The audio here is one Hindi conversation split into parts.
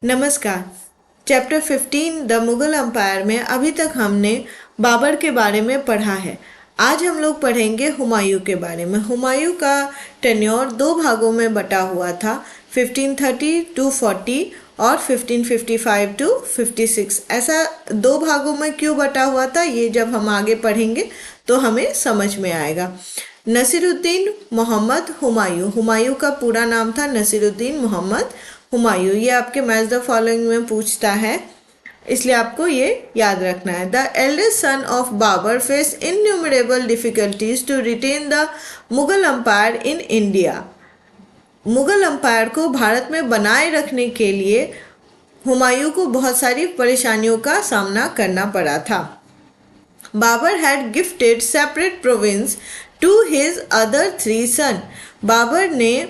नमस्कार। चैप्टर 15 द मुगल एम्पायर में अभी तक हमने बाबर के बारे में पढ़ा है। आज हम लोग पढ़ेंगे हुमायूं के बारे में। हुमायूं का टेन्योर दो भागों में बटा हुआ था, 1530 टू 40 और 1555 टू 56। ऐसा दो भागों में क्यों बटा हुआ था, ये जब हम आगे पढ़ेंगे तो हमें समझ में आएगा। नसीरुद्दीन मोहम्मद हुमायूं, हुमायूं का पूरा नाम था नसीरुद्दीन मोहम्मद हुमायूं। ये आपके मैच द फॉलोइंग में पूछता है, इसलिए आपको ये याद रखना है। The eldest son of Babur face innumerable difficulties to retain the Mughal empire in India. Mughal empire को भारत में बनाए रखने के लिए हुमायूं को बहुत सारी परेशानियों का सामना करना पड़ा था। Babur had gifted separate province to his other 3 son. Babur ने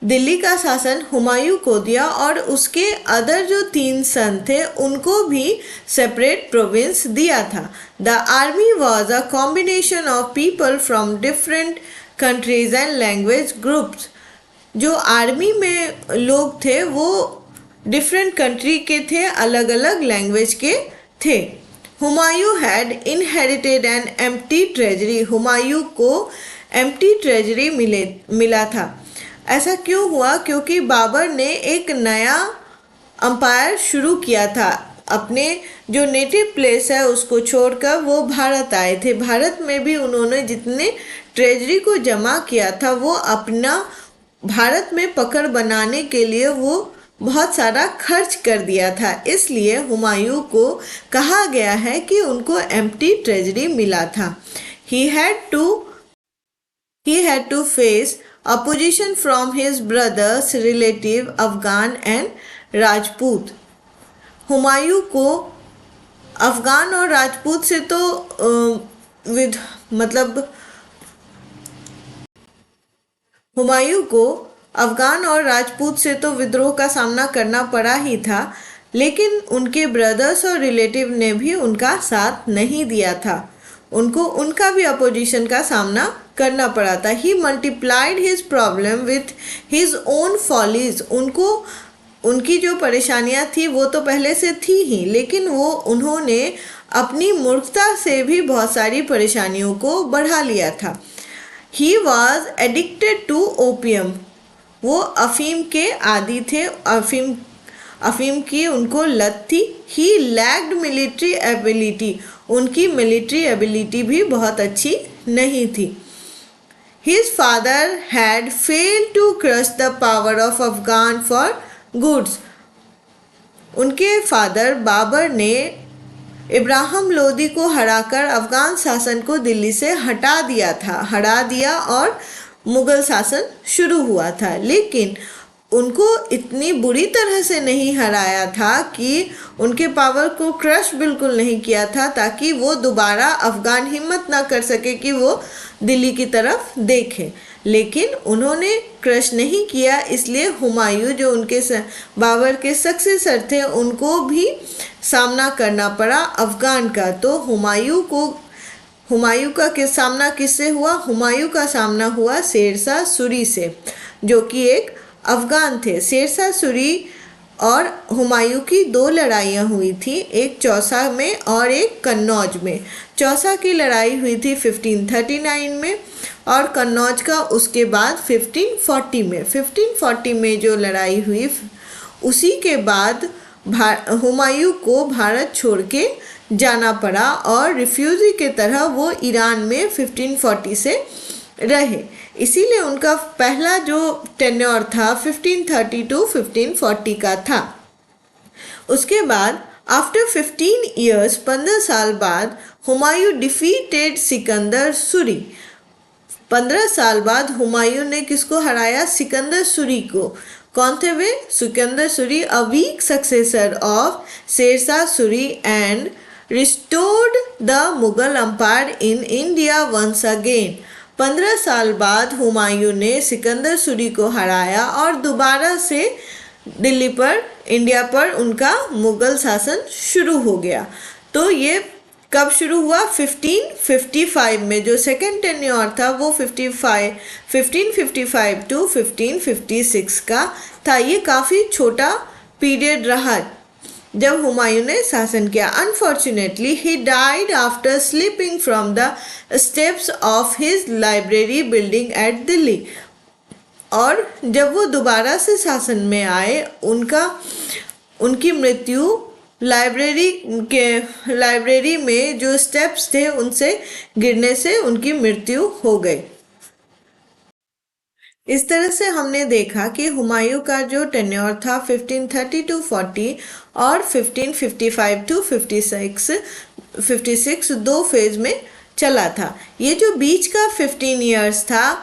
दिल्ली का शासन हुमायूं को दिया और उसके अदर जो 3 सन थे उनको भी सेपरेट प्रोविंस दिया था। The army was a combination of people from different countries and language groups. जो आर्मी में लोग थे वो डिफरेंट कंट्री के थे, अलग अलग लैंग्वेज के थे। Humayun had inherited an empty treasury. Humayun को एम्प्टी ट्रेजरी मिला था। ऐसा क्यों हुआ? क्योंकि बाबर ने एक नया अंपायर शुरू किया था। अपने जो नेटिव प्लेस है उसको छोड़कर वो भारत आए थे। भारत में भी उन्होंने जितने ट्रेजरी को जमा किया था वो अपना भारत में पकड़ बनाने के लिए वो बहुत सारा खर्च कर दिया था। इसलिए हुमायूं को कहा गया है कि उनको एम्प्टी ट्रेजरी मिला था। He had to face opposition from his brothers, relative Afghan and Rajput. Humayun को अफगान और राजपूत से तो हुमायूं को अफगान और राजपूत से तो विद्रोह का सामना करना पड़ा ही था, लेकिन उनके ब्रदर्स और रिलेटिव ने भी उनका साथ नहीं दिया था। उनको उनका भी अपोजिशन का सामना करना पड़ा था। He multiplied his problem with his own follies. उनकी जो परेशानियां थी वो तो पहले से थी ही, लेकिन उन्होंने अपनी मूर्खता से भी बहुत सारी परेशानियों को बढ़ा लिया था। He was addicted to opium. वो अफीम के आदी थे। अफीम की उनको लत थी। He lacked military ability. उनकी मिलिट्री एबिलिटी भी बहुत अच्छी नहीं थी। His father had failed to crush the power of Afghan for goods. उनके फादर बाबर ने इब्राहिम लोदी को हराकर अफगान शासन को दिल्ली से हटा दिया और मुगल शासन शुरू हुआ था। लेकिन उनको इतनी बुरी तरह से नहीं हराया था कि उनके पावर को क्रश बिल्कुल नहीं किया था, ताकि वो दोबारा अफगान हिम्मत ना कर सके कि वो दिल्ली की तरफ देखें। लेकिन उन्होंने क्रश नहीं किया, इसलिए हुमायूं जो उनके बाबर के सक्सेसर थे उनको भी सामना करना पड़ा अफगान का। तो हुमायूं का सामना किससे हुआ? हुमायूं का सामना हुआ शेरशाह सूरी से, जो कि एक अफगान थे। शेरशाह सूरी और हुमायूं की 2 लड़ाइयाँ हुई थी, एक चौसा में और एक कन्नौज में। चौसा की लड़ाई हुई थी 1539 में और कन्नौज का उसके बाद 1540 में। 1540 में जो लड़ाई हुई उसी के बाद हुमायूं को भारत छोड़ के जाना पड़ा और रिफ्यूजी के तरह वो ईरान में 1540 से रहे। इसीलिए उनका पहला जो टेन्योर था 1530 टू 1540 का था। उसके बाद आफ्टर 15 ईयर्स 15 साल बाद हुमायूं डिफीटेड सिकंदर सूरी। 15 साल बाद हुमायूं ने किसको हराया? सिकंदर सूरी को। कौन थे वे? Sikandar Suri, a weak successor of Shershah Suri, and restored the Mughal empire in India once again. 15 साल बाद हुमायूं ने सिकंदर सूरी को हराया और दोबारा से दिल्ली पर, इंडिया पर उनका मुगल शासन शुरू हो गया। तो ये कब शुरू हुआ? 1555 में। जो सेकेंड टेन्योर था वो 1555 टू 1556 का था। ये काफ़ी छोटा पीरियड रहा जब हुमायूं ने शासन किया। Unfortunately he died after sleeping from the steps of his library building at Delhi. और जब वो दोबारा से शासन में आए उनकी मृत्यु लाइब्रेरी में जो स्टेप्स थे उनसे गिरने से उनकी मृत्यु हो गई। इस तरह से हमने देखा कि हुमायूं का जो टेन्योर था 1530 to 40 और 1555 to 56 दो फेज में चला था। ये जो बीच का 15 इयर्स था,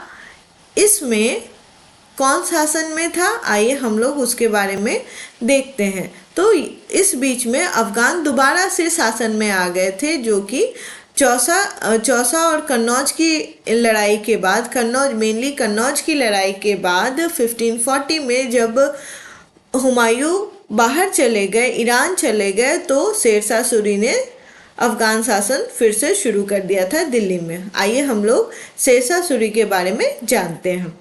इसमें कौन शासन में था, आइए हम लोग उसके बारे में देखते हैं। तो इस बीच में अफगान दोबारा से शासन में आ गए थे, जो कि चौसा और कन्नौज की लड़ाई के बाद, कन्नौज की लड़ाई के बाद 1540 में जब हुमायूं बाहर चले गए, ईरान चले गए, तो शेरशाह सूरी ने अफगान शासन फिर से शुरू कर दिया था दिल्ली में। आइए हम लोग शेरशाह सूरी के बारे में जानते हैं।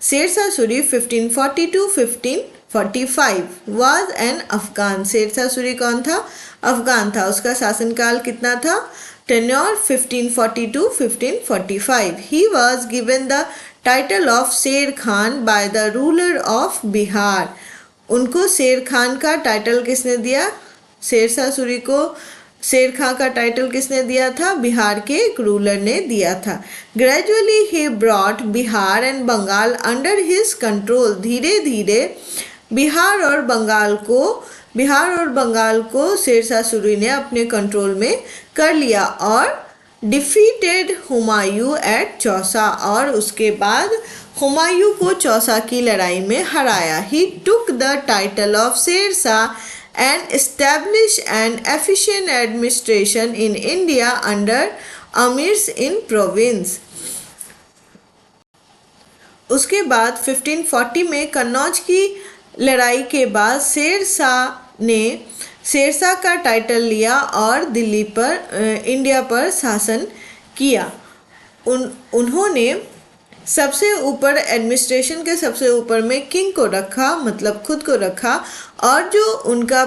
Sher Shah Suri 1540 to 1545 was an Afghan. Sher Shah Suri कौन था? अफगान था। उसका शासनकाल कितना था? Tenure 1540 to 1545। He was given the title of शेर Khan by the ruler of Bihar. उनको शेर खान का टाइटल किसने दिया? शेरशाह सूरी को शेर खां का टाइटल किसने दिया था? बिहार के एक रूलर ने दिया था। Gradually he brought Bihar and Bengal under his control. धीरे धीरे बिहार और बंगाल को शेरशाह सूरी ने अपने कंट्रोल में कर लिया और डिफीटेड हुमायूं एट चौसा। और उसके बाद हुमायूं को चौसा की लड़ाई में हराया। He took the title of Shershah and establish an efficient administration in India under amirs in province। उसके बाद 1540 में कन्नौज की लड़ाई के बाद शेरशाह ने शेरशाह का टाइटल लिया और दिल्ली पर इंडिया पर शासन किया। उन्होंने सबसे ऊपर एडमिनिस्ट्रेशन के सबसे ऊपर में किंग को रखा, मतलब खुद को रखा, और जो उनका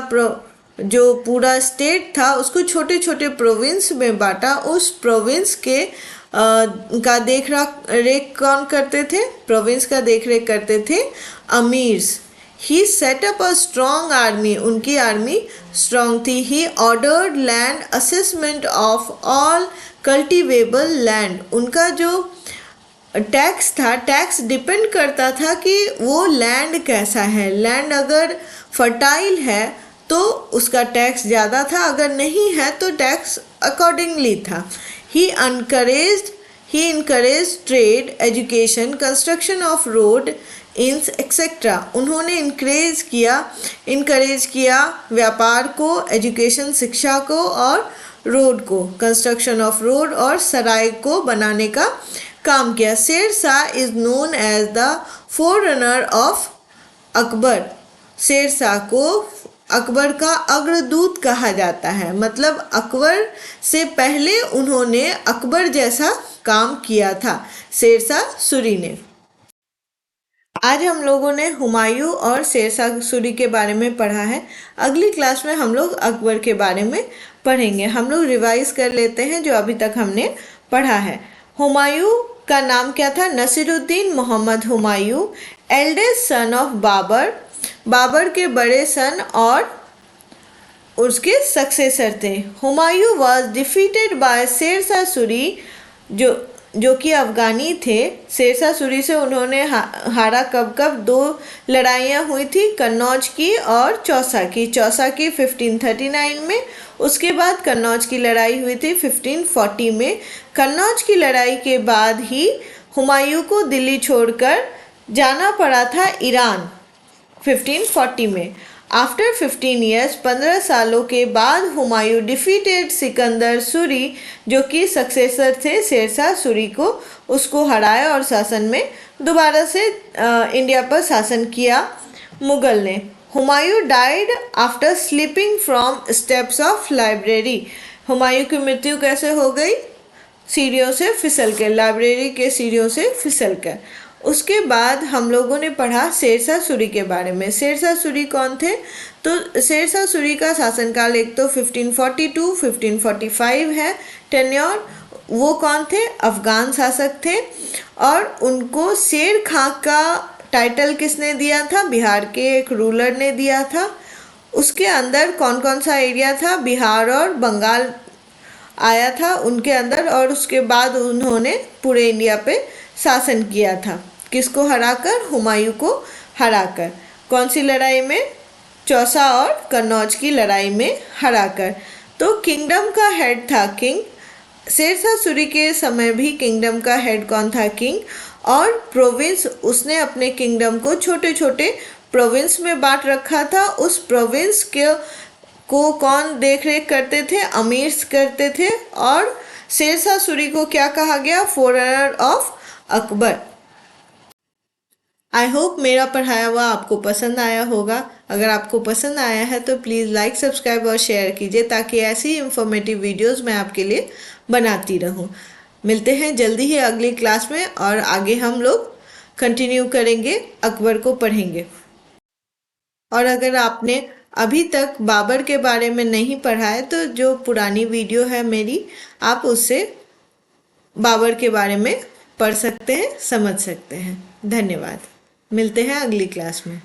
जो पूरा स्टेट था उसको छोटे छोटे प्रोविंस में बांटा। उस प्रोविंस के का देख रेख कौन करते थे? प्रोविंस का देख रेख करते थे अमीर्स। He set up a strong army. उनकी आर्मी स्ट्रॉन्ग थी। He ordered land assessment of all cultivable land. उनका जो टैक्स था, टैक्स डिपेंड करता था कि वो लैंड कैसा है। लैंड अगर फर्टाइल है तो उसका टैक्स ज़्यादा था, अगर नहीं है तो टैक्स अकॉर्डिंगली था। He encourage trade, education, construction of road, इंस एक्सेट्रा। उन्होंने इनकरेज किया व्यापार को, एजुकेशन शिक्षा को, और रोड को, कंस्ट्रक्शन ऑफ रोड और सराय को बनाने का काम किया। Shershah is known as the forerunner of Akbar. Shershah को अकबर का अग्रदूत कहा जाता है, मतलब अकबर से पहले उन्होंने अकबर जैसा काम किया था शेरशाह सूरी ने। आज हम लोगों ने हुमायूं और शेरशाह सूरी के बारे में पढ़ा है। अगली क्लास में हम लोग अकबर के बारे में पढ़ेंगे। हम लोग रिवाइज कर लेते हैं जो अभी तक हमने पढ़ा है। हुमायूं का नाम क्या था? Nasiruddin Muhammad Humayun, eldest son of Babur. Babur के बड़े सन और उसके सक्सेसर थे। Humayun was defeated by Sher Shah Suri, जो कि अफगानी थे। शेरशाह सूरी से उन्होंने हारा कब दो लड़ाइयाँ हुई थी, कन्नौज की और चौसा की। चौसा की 1539 में, उसके बाद कन्नौज की लड़ाई हुई थी 1540 में। कन्नौज की लड़ाई के बाद ही हुमायूं को दिल्ली छोड़कर जाना पड़ा था ईरान 1540 में। आफ्टर 15 ईयर्स, 15 सालों के बाद हुमायूं डिफीटेड सिकंदर सूरी, जो कि सक्सेसर थे शेरशाह सूरी को, उसको हराया और शासन में दोबारा से इंडिया पर शासन किया मुगल ने। Humayun died after sleeping from steps of library. Humayun की मृत्यु कैसे हो गई? सीढ़ियों से फिसल कर, लाइब्रेरी के सीढ़ियों से फिसल कर। उसके बाद हम लोगों ने पढ़ा शेरशाह सूरी के बारे में। शेरशाह सूरी कौन थे? तो शेरशाह सूरी का शासनकाल एक तो 1542 1545 है टेन्योर। वो कौन थे? अफगान शासक थे। और उनको शेर खां का टाइटल किसने दिया था? बिहार के एक रूलर ने दिया था। उसके अंदर कौन कौन सा एरिया था? बिहार और बंगाल आया था उनके अंदर। और उसके बाद उन्होंने पूरे इंडिया पे शासन किया था। किसको हराकर? हुमायूं को हराकर। कौन सी लड़ाई में? चौसा और कन्नौज की लड़ाई में हराकर। तो किंगडम का हेड था किंग। शेरशाह सूरी के समय भी किंगडम का हेड कौन था? किंग। और प्रोविंस, उसने अपने किंगडम को छोटे छोटे प्रोविंस में बांट रखा था। उस प्रोविंस के को कौन देख रेख करते थे? अमीर्स करते थे। और शेरशाह सूरी को क्या कहा गया? फोररनर ऑफ अकबर। आई होप मेरा पढ़ाया हुआ आपको पसंद आया होगा। अगर आपको पसंद आया है तो प्लीज़ लाइक, सब्सक्राइब और शेयर कीजिए, ताकि ऐसी इंफॉर्मेटिव वीडियोस मैं आपके लिए बनाती रहूं। मिलते हैं जल्दी ही अगली क्लास में, और आगे हम लोग कंटिन्यू करेंगे, अकबर को पढ़ेंगे। और अगर आपने अभी तक बाबर के बारे में नहीं पढ़ा है तो जो पुरानी वीडियो है मेरी, आप उससे बाबर के बारे में पढ़ सकते हैं, समझ सकते हैं। धन्यवाद। मिलते हैं अगली क्लास में।